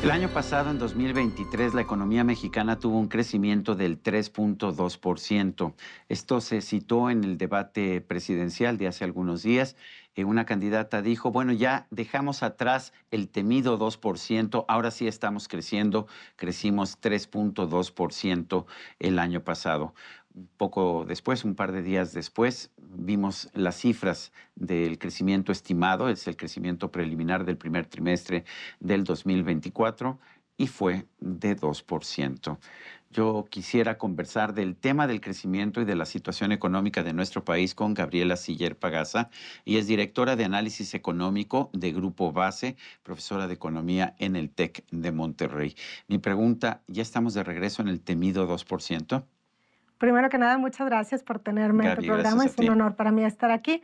El año pasado, en 2023, la economía mexicana tuvo un crecimiento del 3.2%. Esto se citó en el debate presidencial de hace algunos días. Una candidata dijo, bueno, ya dejamos atrás el temido 2%, ahora sí estamos creciendo, crecimos 3.2% el año pasado. Un poco después, un par de días después, vimos las cifras del crecimiento estimado, es el crecimiento preliminar del primer trimestre del 2024 y fue de 2%. Yo quisiera conversar del tema del crecimiento y de la situación económica de nuestro país con Gabriela Siller Pagasa. Ella es directora de análisis económico de Grupo Base, profesora de economía en el TEC de Monterrey. Mi pregunta, ¿ya estamos de regreso en el temido 2%? Primero que nada, muchas gracias por tenerme en tu Gaby, programa. gracias a Es un ti. honor para mí estar aquí.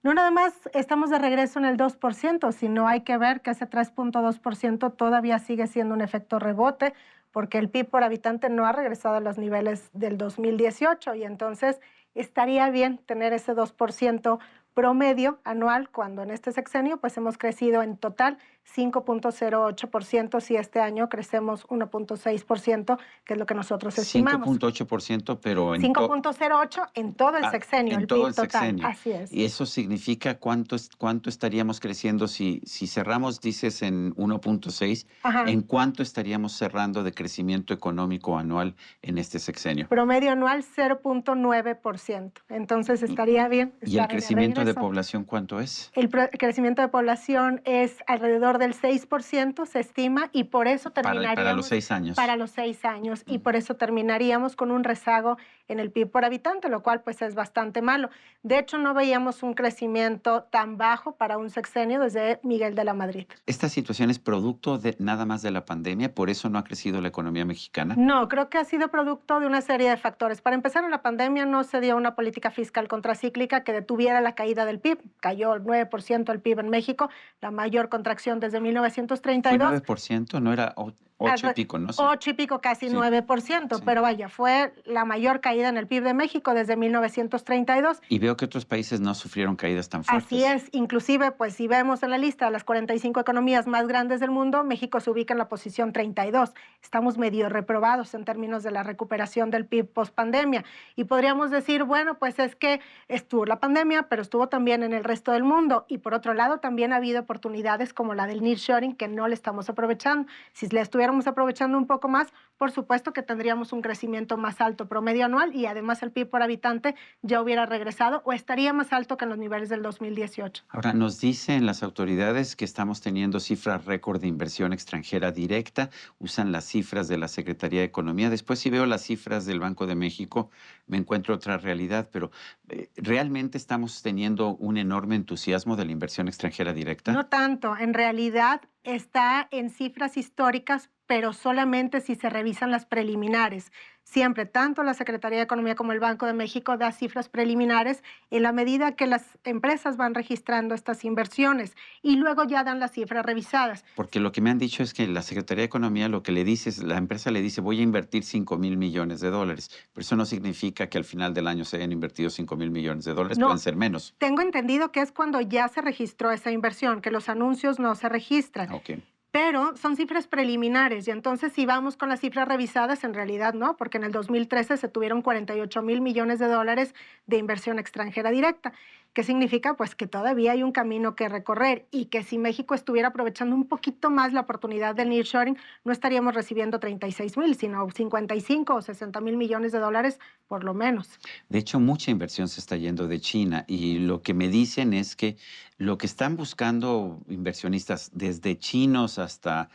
No nada más estamos de regreso en el 2%, sino hay que ver que ese 3.2% todavía sigue siendo un efecto rebote, porque el PIB por habitante no ha regresado a los niveles del 2018 y entonces estaría bien tener ese 2% promedio anual cuando en este sexenio pues hemos crecido en total 5.08%, si este año crecemos 1.6%, que es lo que nosotros estimamos. 5.8%, pero 5.08 en todo el sexenio, en el todo PIB el total, sexenio. así es. ¿Y eso significa cuánto estaríamos creciendo si cerramos, dices, en 1.6? Ajá. ¿En cuánto estaríamos cerrando de crecimiento económico anual en este sexenio? Promedio anual 0.9%. Entonces ¿Y, estaría bien y el estar de crecimiento de regreso. población cuánto es? El crecimiento de población es alrededor del 6%, se estima, y por eso Para los terminaríamos 6 años. para los 6 años, y Ujú. por eso terminaríamos con un rezago en el PIB por habitante, lo cual pues es bastante malo. De hecho, no veíamos un crecimiento tan bajo para un sexenio desde Miguel de la Madrid. ¿Esta situación es producto de nada más de la pandemia? ¿Por eso no ha crecido la economía mexicana? No, creo que ha sido producto de una serie de factores. Para empezar, en la pandemia no se dio una política fiscal contracíclica que detuviera la caída del PIB. Cayó el 9% el PIB en México, la mayor contracción desde ¿Fue 1932. 9%? ¿No era 8 y pico? No sé. 8 y pico, casi Sí, 9%, sí. pero vaya, fue la mayor caída en el PIB de México desde 1932. Y veo que otros países no sufrieron caídas tan Así fuertes. es, inclusive, pues si vemos en la lista de las 45 economías más grandes del mundo, México se ubica en la posición 32. Estamos medio reprobados en términos de la recuperación del PIB post-pandemia. Y podríamos decir, bueno, pues es que estuvo la pandemia, pero estuvo también en el resto del mundo. Y por otro lado, también ha habido oportunidades como la del nearshoring que no le estamos aprovechando. Si le estuviéramos aprovechando un poco más, por supuesto que tendríamos un crecimiento más alto promedio anual y además el PIB por habitante ya hubiera regresado o estaría más alto que en los niveles del 2018. Ahora, nos dicen las autoridades que estamos teniendo cifras récord de inversión extranjera directa, usan las cifras de la Secretaría de Economía. Después, si veo las cifras del Banco de México, me encuentro otra realidad, pero ¿realmente estamos teniendo un enorme entusiasmo de la inversión extranjera directa? No tanto, en realidad está en cifras históricas, pero solamente si se revisan las preliminares. Siempre, tanto la Secretaría de Economía como el Banco de México da cifras preliminares en la medida que las empresas van registrando estas inversiones y luego ya dan las cifras revisadas. Porque lo que me han dicho es que la Secretaría de Economía lo que le dice es, la empresa le dice, voy a invertir 5,000 millones de dólares, pero eso no significa que al final del año se hayan invertido 5,000 millones de dólares, pueden No, ser menos. tengo entendido que es cuando ya se registró esa inversión, que los anuncios no se registran. Ok. Pero son cifras preliminares y entonces si vamos con las cifras revisadas, en realidad no, porque en el 2013 se tuvieron 48,000 millones de dólares de inversión extranjera directa. ¿Qué significa? Pues que todavía hay un camino que recorrer y que si México estuviera aprovechando un poquito más la oportunidad del nearshoring, no estaríamos recibiendo 36,000, sino 55 o 60,000 millones de dólares por lo menos. De hecho, mucha inversión se está yendo de China y lo que me dicen es que lo que están buscando inversionistas, desde chinos hasta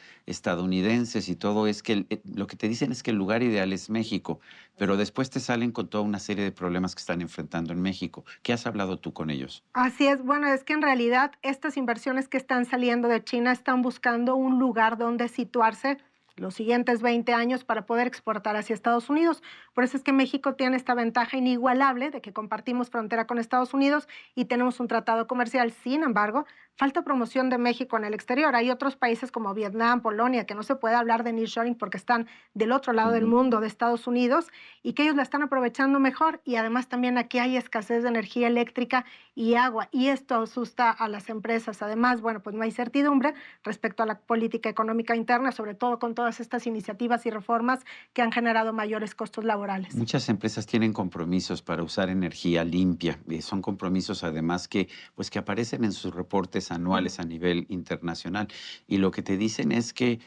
estadounidenses y todo, es que lo que te dicen es que el lugar ideal es México, pero después te salen con toda una serie de problemas que están enfrentando en México. ¿Qué has hablado tú con ellos? Así es, bueno, es que en realidad estas inversiones que están saliendo de China están buscando un lugar donde situarse los siguientes 20 años para poder exportar hacia Estados Unidos. Por eso es que México tiene esta ventaja inigualable de que compartimos frontera con Estados Unidos y tenemos un tratado comercial. Sin embargo, falta promoción de México en el exterior. Hay otros países como Vietnam, Polonia, que no se puede hablar de nearshoring porque están del otro lado del mundo, de Estados Unidos, y que ellos la están aprovechando mejor. Y además también aquí hay escasez de energía eléctrica y agua, y esto asusta a las empresas. Además, bueno, pues no hay certidumbre respecto a la política económica interna, sobre todo con todas estas iniciativas y reformas que han generado mayores costos laborales. Muchas empresas tienen compromisos para usar energía limpia. Son compromisos además que, pues, que aparecen en sus reportes anuales a nivel internacional. Y lo que te dicen es que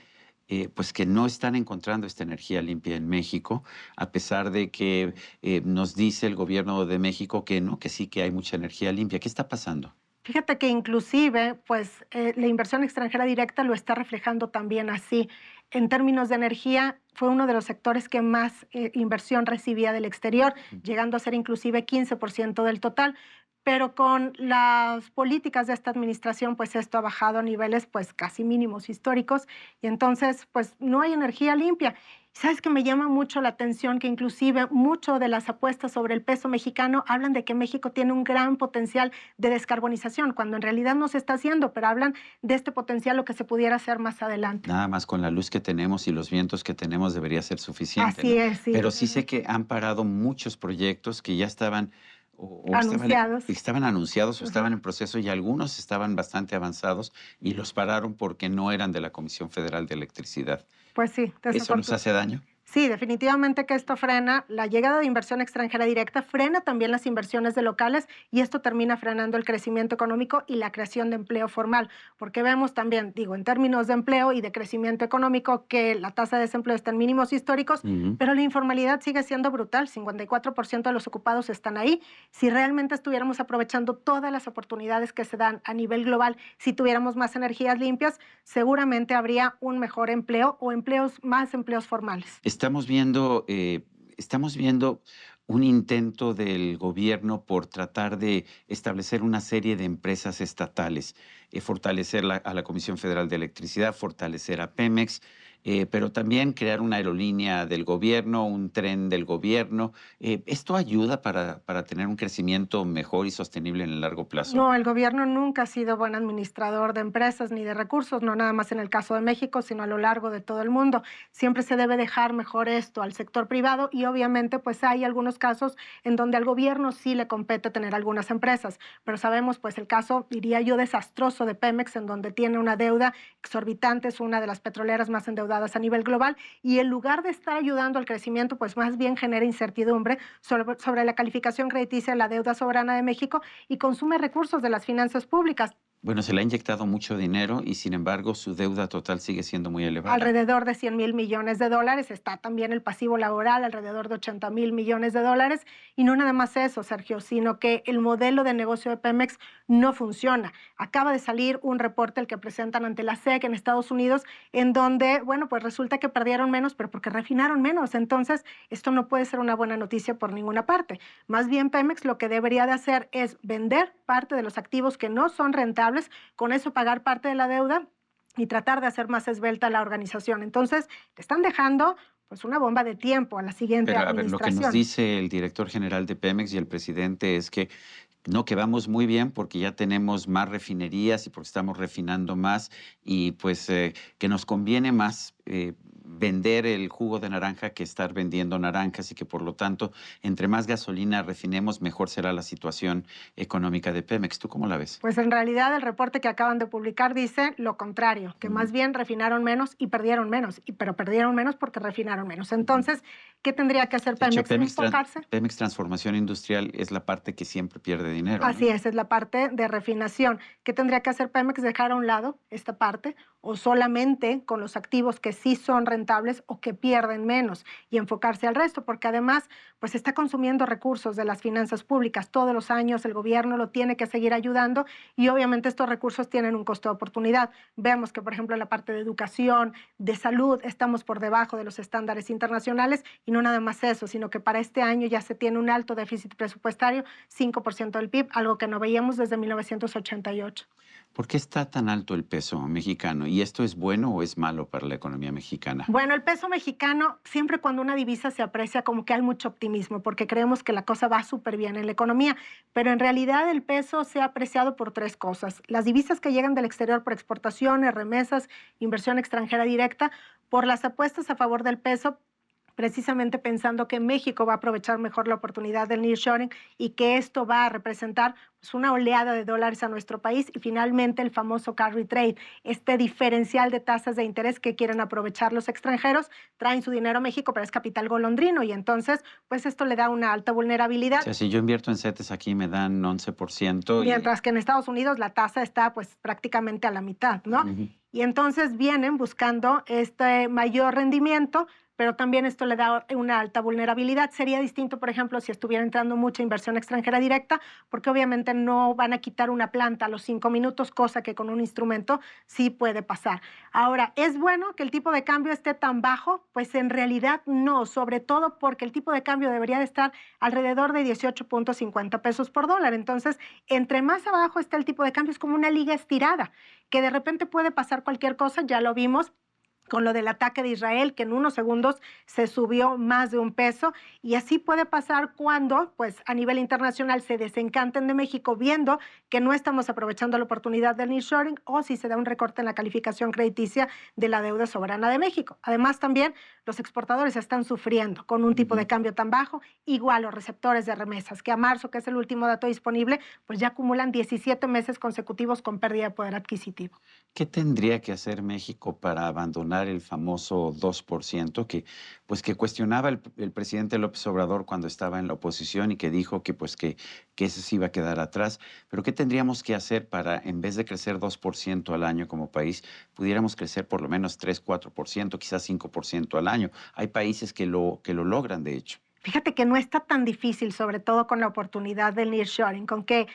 pues que no están encontrando esta energía limpia en México, a pesar de que nos dice el gobierno de México que no, que sí que hay mucha energía limpia. ¿Qué está pasando? Fíjate que inclusive, pues, la inversión extranjera directa lo está reflejando también así. En términos de energía, fue uno de los sectores que más inversión recibía del exterior, llegando a ser inclusive 15% del total. Pero con las políticas de esta administración, pues esto ha bajado a niveles pues casi mínimos históricos y entonces pues no hay energía limpia. ¿Sabes que me llama mucho la atención que inclusive mucho de las apuestas sobre el peso mexicano hablan de que México tiene un gran potencial de descarbonización, cuando en realidad no se está haciendo, pero hablan de este potencial, lo que se pudiera hacer más adelante? Nada más con la luz que tenemos y los vientos que tenemos debería ser suficiente, Así ¿no? es, sí. Pero sí sé que han parado muchos proyectos que ya estaban o Anunciados. estaban anunciados o estaban en proceso y algunos estaban bastante avanzados y los pararon porque no eran de la Comisión Federal de Electricidad. Pues sí, ¿Eso nos hace daño? Sí, definitivamente que esto frena la llegada de inversión extranjera directa, frena también las inversiones de locales y esto termina frenando el crecimiento económico y la creación de empleo formal, porque vemos también, digo, en términos de empleo y de crecimiento económico, que la tasa de desempleo está en mínimos históricos, pero la informalidad sigue siendo brutal, 54% de los ocupados están ahí. Si realmente estuviéramos aprovechando todas las oportunidades que se dan a nivel global, si tuviéramos más energías limpias, seguramente habría un mejor empleo o más empleos formales. Estamos viendo un intento del gobierno por tratar de establecer una serie de empresas estatales, fortalecer a la Comisión Federal de Electricidad, fortalecer a Pemex, pero también crear una aerolínea del gobierno, un tren del gobierno. ¿Esto ayuda para tener un crecimiento mejor y sostenible en el largo plazo? No, el gobierno nunca ha sido buen administrador de empresas ni de recursos, no nada más en el caso de México, sino a lo largo de todo el mundo. Siempre se debe dejar mejor esto al sector privado y obviamente pues hay algunos casos en donde al gobierno sí le compete tener algunas empresas, pero sabemos pues el caso, diría yo, desastroso de Pemex, en donde tiene una deuda exorbitante, es una de las petroleras más endeudadas a nivel global y en lugar de estar ayudando al crecimiento, pues más bien genera incertidumbre sobre la calificación crediticia de la deuda soberana de México y consume recursos de las finanzas públicas. Bueno, se le ha inyectado mucho dinero y sin embargo su deuda total sigue siendo muy elevada. Alrededor de 100,000 millones de dólares. Está también el pasivo laboral, alrededor de 80,000 millones de dólares. Y no nada más eso, Sergio, sino que el modelo de negocio de Pemex no funciona. Acaba de salir un reporte, el que presentan ante la SEC en Estados Unidos, en donde, bueno, pues resulta que perdieron menos, pero porque refinaron menos. Entonces, esto no puede ser una buena noticia por ninguna parte. Más bien, Pemex lo que debería de hacer es vender parte de los activos que no son rentables, con eso pagar parte de la deuda y tratar de hacer más esbelta la organización. Entonces, le están dejando pues una bomba de tiempo a la siguiente Pero a ver, lo que administración. nos dice el director general de Pemex y el presidente es que no, que vamos muy bien porque ya tenemos más refinerías y porque estamos refinando más y pues que nos conviene más vender el jugo de naranja que estar vendiendo naranjas y que por lo tanto entre más gasolina refinemos mejor será la situación económica de Pemex. ¿Tú cómo la ves? Pues en realidad el reporte que acaban de publicar dice lo contrario, que más bien refinaron menos y perdieron menos, pero perdieron menos porque refinaron menos. Entonces, ¿qué tendría que hacer De hecho, Pemex? Enfocarse. Pemex Transformación Industrial es la parte que siempre pierde dinero, ¿no? Así es la parte de refinación. ¿Qué tendría que hacer Pemex? Dejar a un lado esta parte o solamente con los activos que sí son rentables o que pierden menos y enfocarse al resto, porque además pues está consumiendo recursos de las finanzas públicas. Todos los años el gobierno lo tiene que seguir ayudando y obviamente estos recursos tienen un costo de oportunidad. Vemos que, por ejemplo, en la parte de educación, de salud, estamos por debajo de los estándares internacionales y no nada más eso, sino que para este año ya se tiene un alto déficit presupuestario, 5% del PIB, algo que no veíamos desde 1988. ¿Por qué está tan alto el peso mexicano? ¿Y esto es bueno o es malo para la economía mexicana? Bueno, el peso mexicano, siempre cuando una divisa se aprecia, como que hay mucho optimismo, porque creemos que la cosa va súper bien en la economía, pero en realidad el peso se ha apreciado por tres cosas. Las divisas que llegan del exterior por exportaciones, remesas, inversión extranjera directa, por las apuestas a favor del peso, precisamente pensando que México va a aprovechar mejor la oportunidad del nearshoring y que esto va a representar pues, una oleada de dólares a nuestro país, y finalmente el famoso carry trade, este diferencial de tasas de interés que quieren aprovechar los extranjeros, traen su dinero a México, pero es capital golondrino, y entonces pues esto le da una alta O vulnerabilidad. sea, si yo invierto en CETES aquí me dan 11% Mientras que en Estados Unidos la tasa está pues prácticamente a la mitad, ¿no? Ujú. Y entonces vienen buscando este mayor rendimiento, pero también esto le da una alta vulnerabilidad. Sería distinto, por ejemplo, si estuviera entrando mucha inversión extranjera directa, porque obviamente no van a quitar una planta a los 5 minutos, cosa que con un instrumento sí puede pasar. Ahora, ¿es bueno que el tipo de cambio esté tan bajo? Pues en realidad no, sobre todo porque el tipo de cambio debería de estar alrededor de 18.50 pesos por dólar. Entonces, entre más abajo está el tipo de cambio, es como una liga estirada, que de repente puede pasar cualquier cosa, ya lo vimos con lo del ataque de Israel, que en unos segundos se subió más de 1 peso, y así puede pasar cuando, pues, a nivel internacional se desencanten de México viendo que no estamos aprovechando la oportunidad del nearshoring, o si se da un recorte en la calificación crediticia de la deuda soberana de México. Además, también los exportadores están sufriendo con un tipo de cambio tan bajo, igual los receptores de remesas, que a marzo, que es el último dato disponible, pues ya acumulan 17 meses consecutivos con pérdida de poder adquisitivo. ¿Qué tendría que hacer México para abandonar el famoso 2% que cuestionaba el presidente López Obrador cuando estaba en la oposición y que dijo que eso se iba a quedar atrás? Pero ¿qué tendríamos que hacer para, en vez de crecer 2% al año como país, pudiéramos crecer por lo menos 3, 4%, quizás 5% al año? Hay países que lo logran, de hecho. Fíjate que no está tan difícil, sobre todo con la oportunidad del nearshoring, con que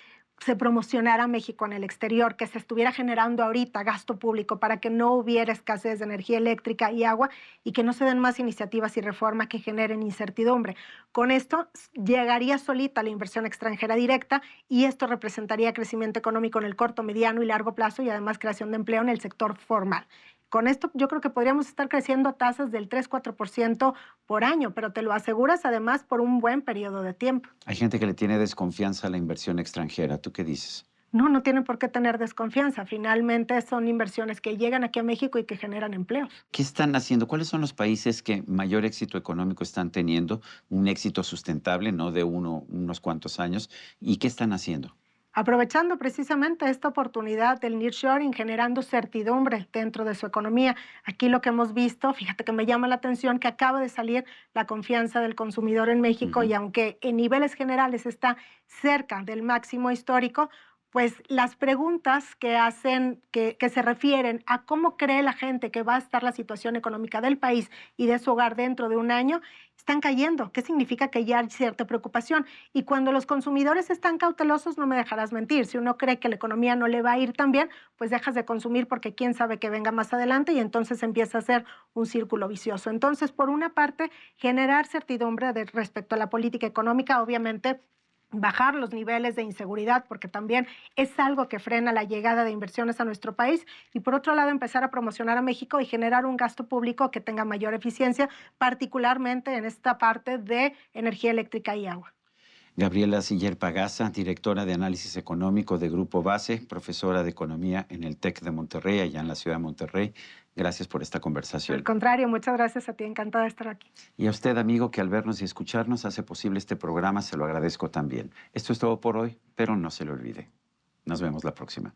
se promocionara México en el exterior, que se estuviera generando ahorita gasto público para que no hubiera escasez de energía eléctrica y agua, y que no se den más iniciativas y reformas que generen incertidumbre. Con esto llegaría solita la inversión extranjera directa, y esto representaría crecimiento económico en el corto, mediano y largo plazo, y además creación de empleo en el sector formal. Con esto yo creo que podríamos estar creciendo a tasas del 3, 4% por año, pero te lo aseguras además por un buen periodo de tiempo. Hay gente que le tiene desconfianza a la inversión extranjera. ¿Tú qué dices? No, no tienen por qué tener desconfianza. Finalmente son inversiones que llegan aquí a México y que generan empleos. ¿Qué están haciendo? ¿Cuáles son los países que mayor éxito económico están teniendo? Un éxito sustentable, no de unos cuantos años. ¿Y qué están haciendo? Aprovechando precisamente esta oportunidad del nearshoring, generando certidumbre dentro de su economía. Aquí lo que hemos visto, fíjate que me llama la atención que acaba de salir la confianza del consumidor en México, y Ujú. aunque en niveles generales está cerca del máximo histórico, pues las preguntas que hacen, que se refieren a cómo cree la gente que va a estar la situación económica del país y de su hogar dentro de un año, están cayendo. ¿Qué significa? Que ya hay cierta preocupación. Y cuando los consumidores están cautelosos, no me dejarás mentir, si uno cree que la economía no le va a ir tan bien, pues dejas de consumir porque quién sabe que venga más adelante, y entonces empieza a ser un círculo vicioso. Entonces, por una parte, generar certidumbre respecto a la política económica, obviamente bajar los niveles de inseguridad, porque también es algo que frena la llegada de inversiones a nuestro país, y por otro lado empezar a promocionar a México y generar un gasto público que tenga mayor eficiencia, particularmente en esta parte de energía eléctrica y agua. Gabriela Siller Pagasa, directora de Análisis Económico de Grupo Base, profesora de Economía en el TEC de Monterrey, allá en la ciudad de Monterrey. Gracias por esta Al conversación. contrario, muchas gracias a ti, encantada de estar aquí. Y a usted, amigo, que al vernos y escucharnos hace posible este programa, se lo agradezco también. Esto es todo por hoy, pero no se lo olvide. Nos vemos la próxima.